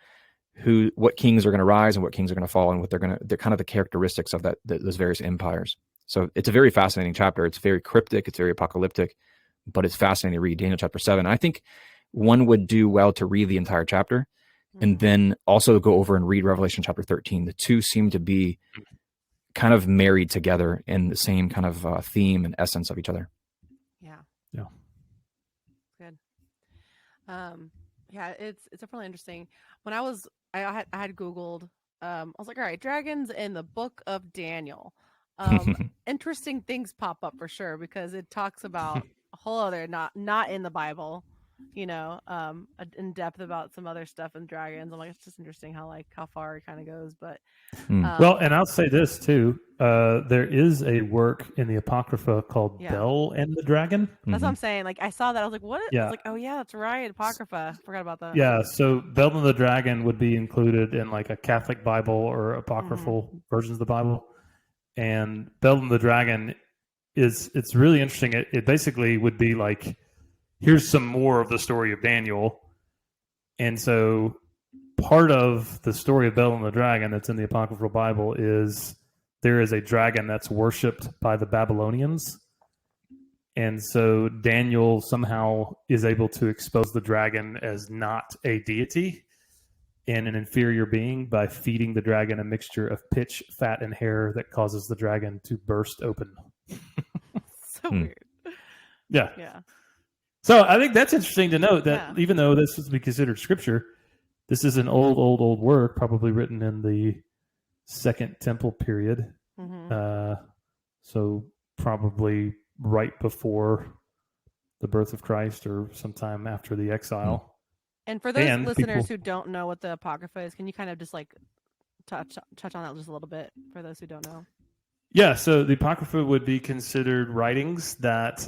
what kings are going to rise and what kings are going to fall and what they're kind of the characteristics of those various empires. So it's a very fascinating chapter. It's very cryptic. It's very apocalyptic, but it's fascinating to read Daniel chapter 7. I think one would do well to read the entire chapter and then also go over and read Revelation chapter 13. The two seem to be kind of married together in the same kind of theme and essence of each other. Yeah. Yeah. Good. Yeah, it's definitely interesting. When I had Googled, I was like, all right, dragons in the book of Daniel. Interesting things pop up for sure, because it talks about a whole other, not in the Bible, in depth about some other stuff and dragons. I'm like, it's just interesting how far it kind of goes. But well, and I'll say this too: there is a work in the Apocrypha called Bel and the Dragon. That's what I'm saying. Like, I saw that, I was like, what? Yeah. I was like, oh yeah, that's right, Apocrypha. Forgot about that. Yeah. So Bel and the Dragon would be included in like a Catholic Bible or apocryphal versions of the Bible. And Bel and the Dragon it's really interesting. It basically would be like, here's some more of the story of Daniel. And so part of the story of Bel and the Dragon that's in the apocryphal Bible is there is a dragon that's worshipped by the Babylonians. And so Daniel somehow is able to expose the dragon as not a deity and an inferior being by feeding the dragon a mixture of pitch, fat, and hair that causes the dragon to burst open. So weird. Yeah. Yeah. So I think that's interesting to note that even though this is to be considered scripture, this is an old work, probably written in the Second Temple period. So probably right before the birth of Christ or sometime after the exile. And for those listeners who don't know what the Apocrypha is, can you kind of just like touch on that just a little bit for those who don't know? Yeah, so the Apocrypha would be considered writings that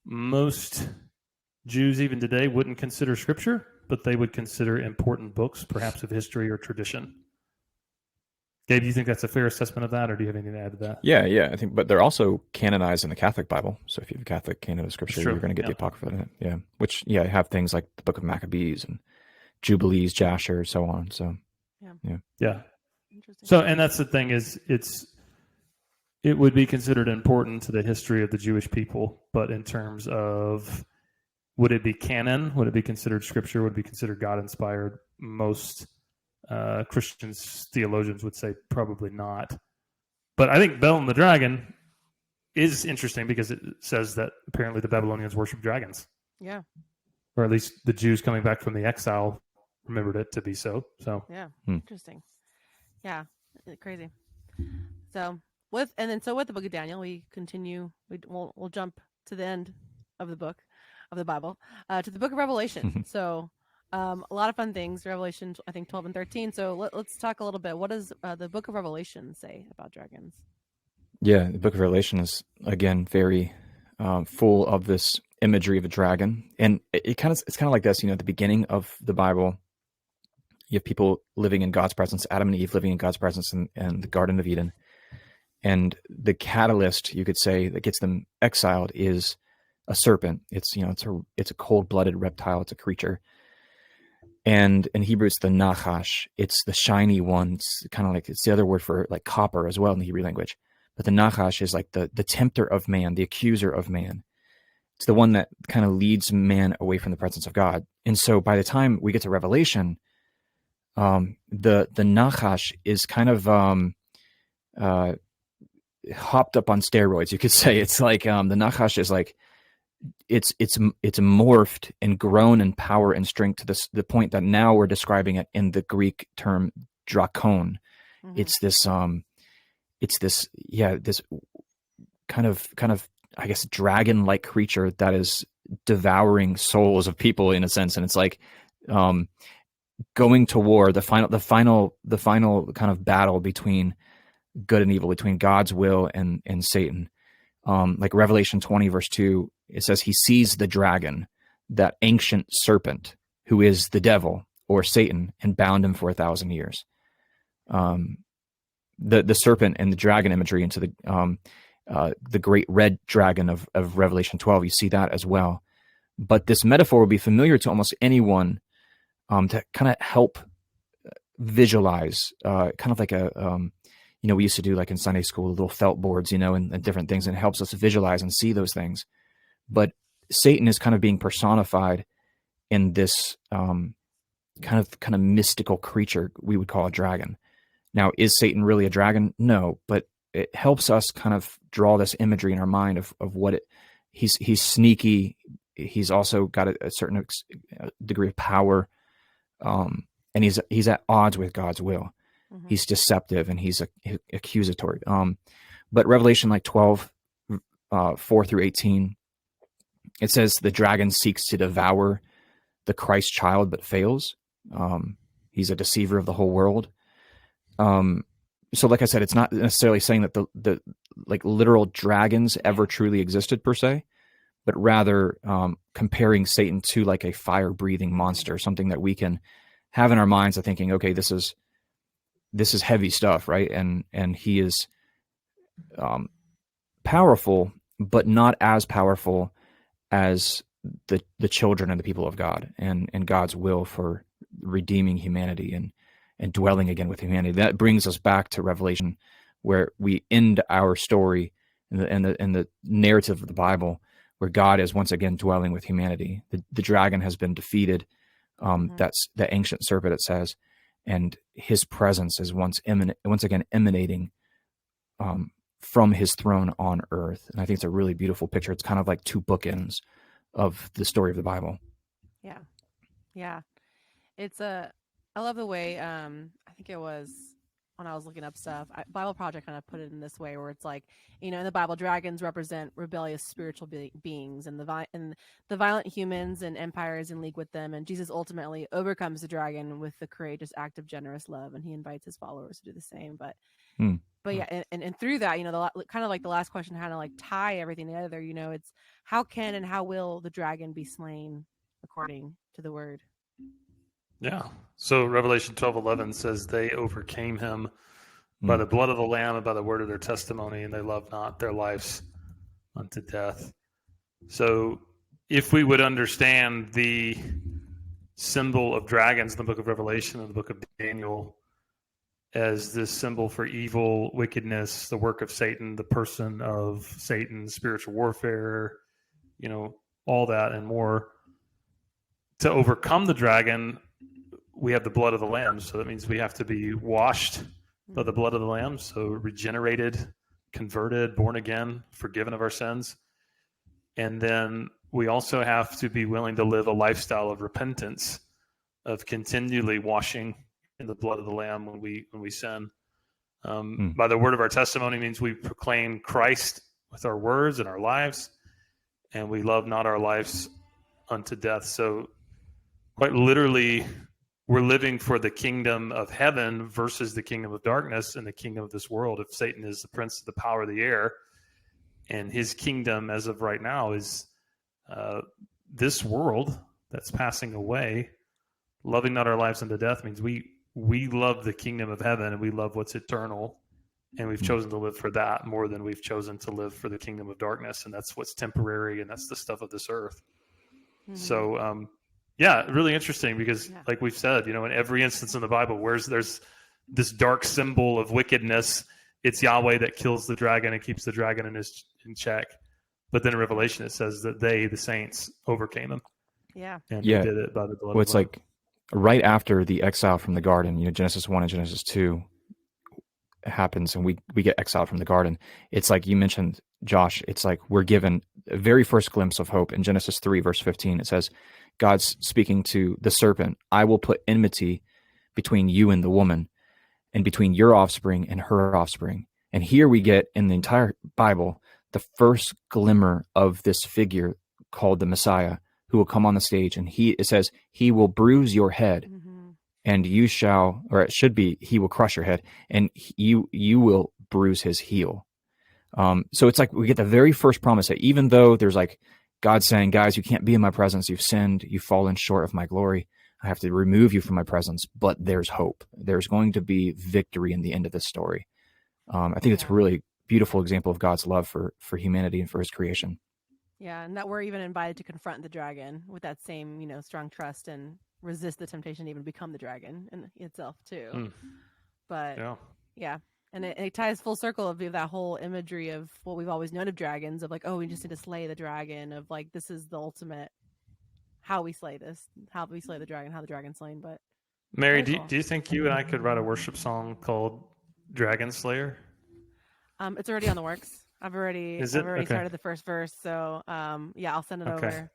most Jews even today wouldn't consider scripture, but they would consider important books, perhaps of history or tradition. Gabe, do you think that's a fair assessment of that, or do you have anything to add to that? Yeah, I think, but they're also canonized in the Catholic Bible. So if you have a Catholic canon of scripture, you're going to get the Apocrypha in it. Yeah, which have things like the Book of Maccabees and Jubilees, Jasher, so on. So yeah. Interesting. So, and that's the thing is, it would be considered important to the history of the Jewish people, but in terms of would it be canon? Would it be considered scripture? Would it be considered God-inspired? Most Christians, theologians would say probably not. But I think Bel and the Dragon is interesting because it says that apparently the Babylonians worship dragons. Yeah. Or at least the Jews coming back from the exile remembered it to be so. So yeah, interesting. Yeah, crazy. So with the book of Daniel, we continue. We'll jump to the end of the book of the Bible, to the book of Revelation. So a lot of fun things. Revelation, I think 12 and 13. So let's talk a little bit. What does the book of Revelation say about dragons? Yeah, the book of Revelation is again very full of this imagery of a dragon, and it's kind of like this. At the beginning of the Bible, you have people living in God's presence, Adam and Eve living in God's presence in the Garden of Eden. And the catalyst, you could say, that gets them exiled is a serpent. It's a cold-blooded reptile. It's a creature. And in Hebrew, it's the nachash. It's the shiny one. It's kind of like, it's the other word for like copper as well in the Hebrew language. But the nachash is like the tempter of man, the accuser of man. It's the one that kind of leads man away from the presence of God. And so by the time we get to Revelation, the nachash is kind of hopped up on steroids, you could say. It's like the nachash is like it's morphed and grown in power and strength to the point that now we're describing it in the Greek term drakon. It's this this kind of I guess dragon-like creature that is devouring souls of people in a sense, and it's like going to war, the final kind of battle between good and evil, between God's will and Satan. Like Revelation 20 verse 2, it says he sees the dragon, that ancient serpent who is the devil or Satan and bound him for 1,000 years. The serpent and the dragon imagery into the great red dragon of Revelation 12, you see that as well. But this metaphor will be familiar to almost anyone to kind of help visualize, kind of like we used to do like in Sunday school, little felt boards, and different things, and it helps us visualize and see those things. But Satan is kind of being personified in this kind of mystical creature we would call a dragon. Now, is Satan really a dragon? No, but it helps us kind of draw this imagery in our mind of what he's sneaky. He's also got a certain degree of power, and he's at odds with God's will. Mm-hmm. He's deceptive and he's accusatory. But Revelation 12, 4 through 18, it says the dragon seeks to devour the Christ child, but fails. He's a deceiver of the whole world. So like I said, it's not necessarily saying that the literal dragons ever truly existed per se, but rather comparing Satan to like a fire-breathing monster, something that we can have in our minds of thinking, okay, this is heavy stuff, right? And he is powerful, but not as powerful as the children and the people of God and God's will for redeeming humanity and dwelling again with humanity. That brings us back to Revelation, where we end our story in the narrative of the Bible, where God is once again dwelling with humanity. The dragon has been defeated. That's the ancient serpent, it says, and his presence is once again emanating from his throne on earth. And I think it's a really beautiful picture. It's kind of like two bookends of the story of the Bible. Yeah. I love the way, I think it was when I was looking up stuff, Bible Project kind of put it in this way, where it's like, in the Bible, dragons represent rebellious spiritual beings, and the violent humans and empires in league with them. And Jesus ultimately overcomes the dragon with the courageous act of generous love, and he invites his followers to do the same. But yeah, and through that, kind of like the last question, how to like tie everything together. It's how can and how will the dragon be slain according to the word? Yeah. So Revelation 12:11 says they overcame him by the blood of the Lamb and by the word of their testimony, and they loved not their lives unto death. So if we would understand the symbol of dragons in the book of Revelation and the book of Daniel as this symbol for evil, wickedness, the work of Satan, the person of Satan, spiritual warfare, all that and more, to overcome the dragon, we have the blood of the Lamb. So that means we have to be washed by the blood of the Lamb. So regenerated, converted, born again, forgiven of our sins. And then we also have to be willing to live a lifestyle of repentance, of continually washing in the blood of the Lamb when we sin. By the word of our testimony means we proclaim Christ with our words and our lives, and we love not our lives unto death. So quite literally, we're living for the kingdom of heaven versus the kingdom of darkness and the kingdom of this world. If Satan is the prince of the power of the air, and his kingdom as of right now is this world that's passing away, loving not our lives unto death means we love the kingdom of heaven and we love what's eternal, and we've chosen to live for that more than we've chosen to live for the kingdom of darkness, and that's what's temporary, and that's the stuff of this earth. So yeah, really interesting because like we've said, in every instance in the Bible where there's this dark symbol of wickedness, it's Yahweh that kills the dragon and keeps the dragon in check. But then in Revelation, it says that they, the saints, overcame him. Yeah. And they did it by the blood. Well, it's like right after the exile from the garden, Genesis 1 and Genesis 2 happens and we get exiled from the garden. It's like you mentioned, Josh, it's like we're given a very first glimpse of hope in Genesis 3, verse 15. It says, God's speaking to the serpent, I will put enmity between you and the woman, and between your offspring and her offspring. And here we get in the entire Bible the first glimmer of this figure called the Messiah, who will come on the stage, and it says, he will bruise your head, and you shall, or it should be, he will crush your head, and you will bruise his heel. So it's like we get the very first promise that even though there's like God saying, guys, you can't be in my presence. You've sinned. You've fallen short of my glory. I have to remove you from my presence, but there's hope. There's going to be victory in the end of this story. I think it's a really beautiful example of God's love for humanity and for his creation. Yeah, and that we're even invited to confront the dragon with that same, strong trust and resist the temptation to even become the dragon in itself too. But yeah. And it ties full circle of that whole imagery of what we've always known of dragons, of like, oh, we just need to slay the dragon, of like, this is the ultimate how we slay the dragon, how the dragon's slain. But Mary, do you think you and I could write a worship song called Dragon Slayer? It's already on the works. I've already started the first verse, so I'll send it over.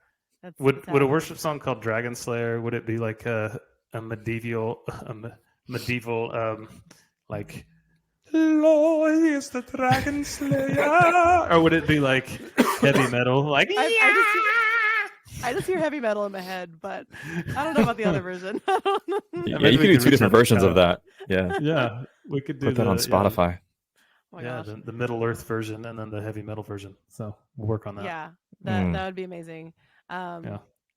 Would a worship song called Dragon Slayer, would it be like a medieval like, Lord is the Dragon Slayer, or would it be like heavy metal, like I just hear heavy metal in my head, but I don't know about the other version. You could do two different versions of that. Yeah, we could do put that on Spotify. The Middle Earth version and then the heavy metal version. So we'll work on that. Yeah, that would be amazing.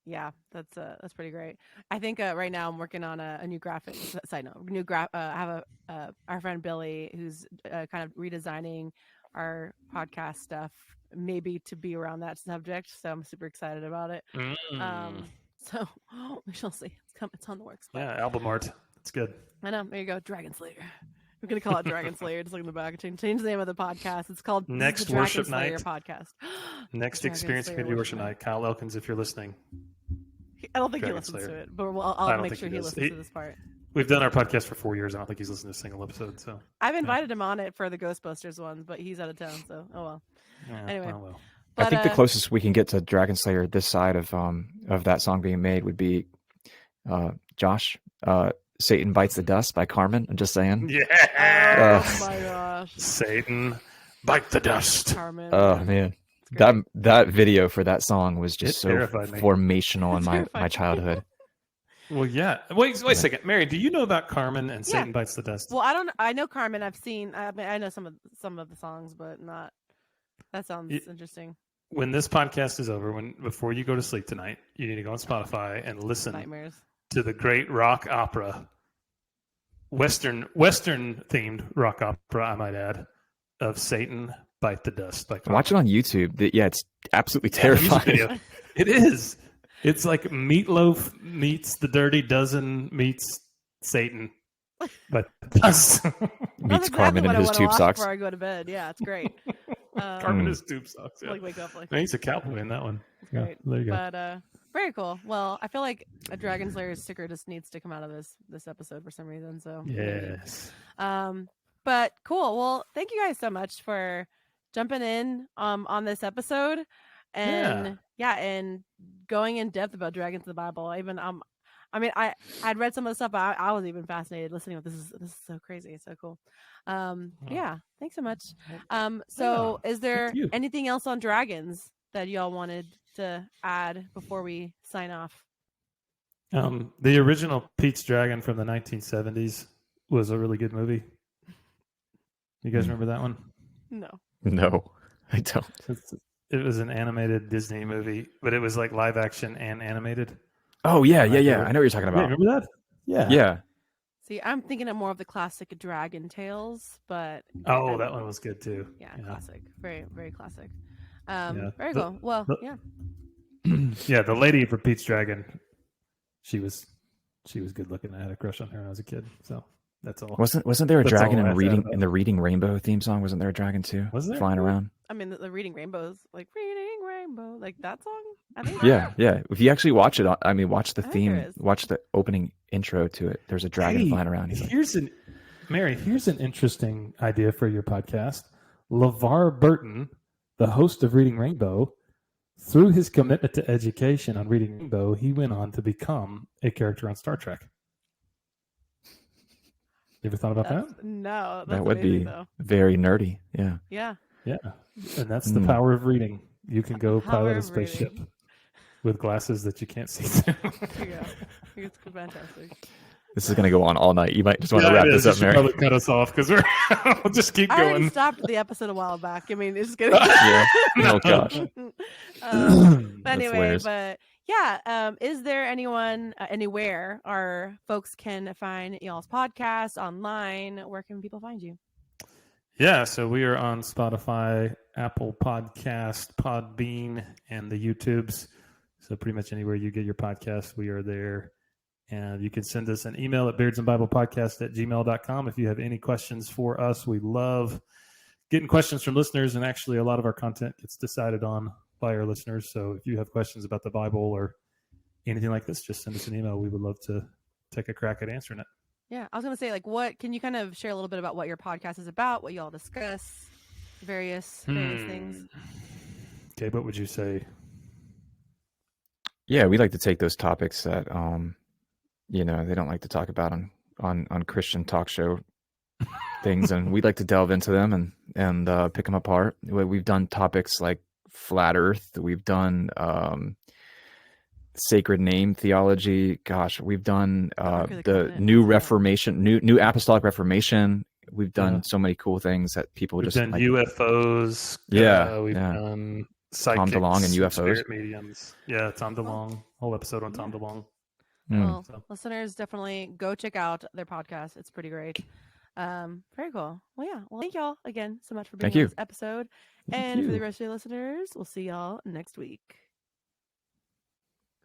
Yeah, that's pretty great. I think right now I'm working on a new graphic. Side note, I have our friend Billy who's kind of redesigning our podcast stuff, maybe to be around that subject. So I'm super excited about it. So we shall see. It's on the works. Yeah, album art. It's good. I know. There you go, Dragon Slayer. We're gonna call it Dragon Slayer. Just look in the back. Change the name of the podcast. It's called Next the Worship Dragon Slayer Night podcast. Next Experience Community Worship Night. Kyle Elkins, if you're listening. I don't think he listens to it, but I'll make sure he listens to this part. We've done our podcast for 4 years. I don't think he's listened to a single episode. So I've invited him on it for the Ghostbusters ones, but he's out of town. So well. Anyway, I think the closest we can get to Dragon Slayer this side of that song being made would be Josh. Satan Bites the Dust by Carmen. I'm just saying. Yeah. Oh my gosh. Satan Bite the Dust. Carmen. Oh man. That video for that song was just so formational in my childhood. Well, yeah. Wait a second, Mary. Do you know about Carmen and Satan Bites the Dust? Well, I know Carmen. I've seen. I know some of the songs, but not. That sounds interesting. When this podcast is over, before you go to sleep tonight, you need to go on Spotify and listen to the great rock opera, Western themed rock opera, I might add, of Satan Bite the Dust by Carmen. Watch it on YouTube. It's absolutely terrifying. It is. It's like Meatloaf meets the Dirty Dozen meets Satan, but meets exactly Carmen in his tube socks before I go to bed. Yeah, it's great. Carmen in his tube socks. Yeah. Like wake up like. Man, he's a cowboy in that one. Yeah, there you go. But very cool. Well, I feel like a Dragon Slayer sticker just needs to come out of this episode for some reason. So yes. But cool. Well, thank you guys so much for jumping in on this episode, and and going in depth about dragons in the Bible. Even I'd read some of the stuff, but I was even fascinated listening. This is so crazy. It's so cool. Yeah. Thanks so much. So is there anything else on dragons that y'all wanted to add before we sign off? The original Pete's Dragon from the 1970s was a really good movie. You guys remember that one? No, I don't. It was an animated Disney movie, but it was like live action and animated. Oh yeah. I know what you're talking about. Remember that? Yeah. See, I'm thinking of more of the classic Dragon Tales, but that one was good too. Yeah, classic, very very classic. Very cool. Well, yeah, the lady for Pete's Dragon, she was good looking. I had a crush on her when I was a kid. So that's all. Wasn't there a dragon in the Reading Rainbow theme song? Wasn't there a dragon too? Was there flying around? I mean, the Reading Rainbows, like Reading Rainbow, like that song. I think. Yeah. If you actually watch it, watch the theme, watch the opening intro to it. There's a dragon flying around. Mary, here's an interesting idea for your podcast. LeVar Burton, the host of Reading Rainbow, through his commitment to education on Reading Rainbow, he went on to become a character on Star Trek. You ever thought about that? No. That would be very nerdy. Yeah. Yeah. Yeah. And that's the power of reading. You can go pilot a spaceship with glasses that you can't see through. Yeah. It's fantastic. This is going to go on all night. You might just want to wrap this up, Mary. Probably cut us off because we'll just keep going. I already stopped the episode a while back. I mean, it's gonna. Yeah. Oh gosh. But anyway, is there anyone anywhere our folks can find y'all's podcast online? Where can people find you? Yeah, so we are on Spotify, Apple Podcast, Podbean, and the YouTubes. So pretty much anywhere you get your podcast, we are there. And you can send us an email at beardsandbiblepodcast@gmail.com if you have any questions for us. We love getting questions from listeners, and actually a lot of our content gets decided on by our listeners. So if you have questions about the Bible or anything like this, just send us an email. We would love to take a crack at answering it. Yeah, I was going to say, what can you kind of share a little bit about what your podcast is about, what you all discuss, various things? Okay, what would you say? Yeah, we like to take those topics that they don't like to talk about on Christian talk show things, and we'd like to delve into them and pick them apart. We've done topics like flat Earth. We've done sacred name theology. Gosh, we've done the new Reformation, new Apostolic Reformation. We've done so many cool things that people we've just done UFOs. We've done psychics, Tom DeLonge and UFOs. Spirit mediums. Yeah, Tom DeLonge. Whole episode on Tom DeLonge. Well, listeners, definitely go check out their podcast. It's pretty great. Very cool. Well, yeah. Well, thank y'all again so much for being on this episode. And for the rest of your listeners, we'll see y'all next week.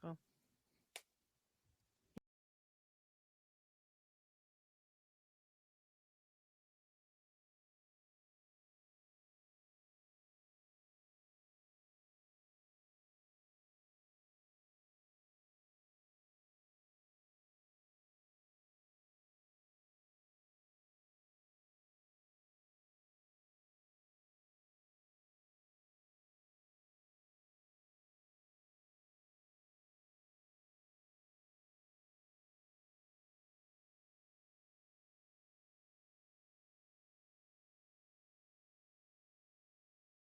Cool.